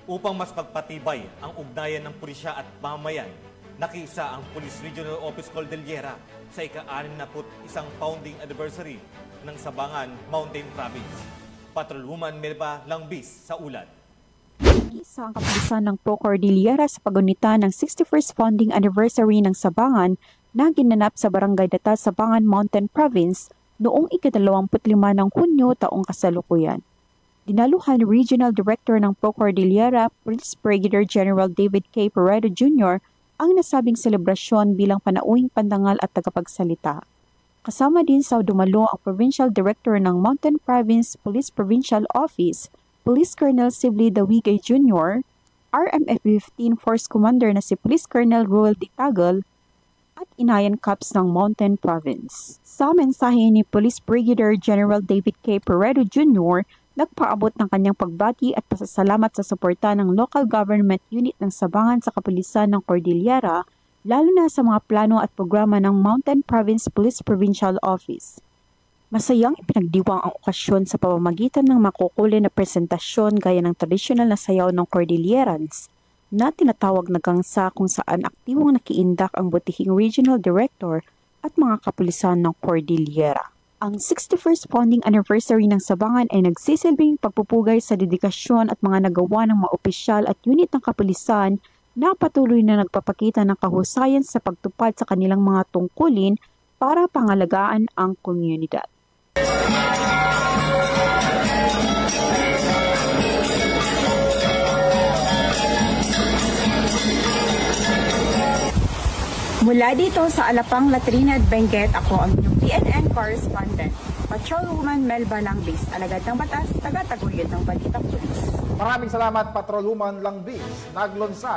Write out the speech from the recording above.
Upang mas pagpatibay ang ugnayan ng pulisya at mamayan, nakiisa ang Police Regional Office Cordillera sa ika-61 founding anniversary ng Sabangan Mountain Province. Patrolwoman Melba Langbis sa ulat. Isa ang kapulisan ng Pro Cordillera sa pagunita ng 61st founding anniversary ng Sabangan na ginanap sa Barangay Data, Sabangan Mountain Province noong ika-25 ng Hunyo taong kasalukuyan. Dinaluhan Regional Director ng Pro Cordillera, Police Brigadier General David K. Peredo Jr. ang nasabing selebrasyon bilang panauhing pandangal at tagapagsalita. Kasama din sa dumalo ang Provincial Director ng Mountain Province Police Provincial Office, Police Colonel Sibley Dawigay Jr., RMF 15 Force Commander na si Police Colonel Ruel Ditagal, at Inayan Cups ng Mountain Province. Sa mensahe ni Police Brigadier General David K. Peredo Jr., nagpaabot ng kanyang pagbati at pasasalamat sa suporta ng local government unit ng Sabangan sa kapulisan ng Cordillera, lalo na sa mga plano at programa ng Mountain Province Police Provincial Office. Masayang ipinagdiwang ang okasyon sa pamamagitan ng makukulay na presentasyon gaya ng tradisyonal na sayaw ng Cordillerans na tinatawag na gangsa kung saan aktibong nakiindak ang butihing Regional Director at mga kapulisan ng Cordillera. Ang 61st founding anniversary ng Sabangan ay nagsisilbing pagpupugay sa dedikasyon at mga nagawa ng mga opisyal at unit ng kapulisan na patuloy na nagpapakita ng kahusayan sa pagtupad sa kanilang mga tungkulin para pangalagaan ang komunidad. Mula dito sa Alapang, Latrina at Benguet, ako ang inyong PNN correspondent, Patrolwoman Melba Langbis, alagad ng batas, taga-taguyod ng Balitang Pulis. Maraming salamat, Patrolwoman Langbis. Naglunsad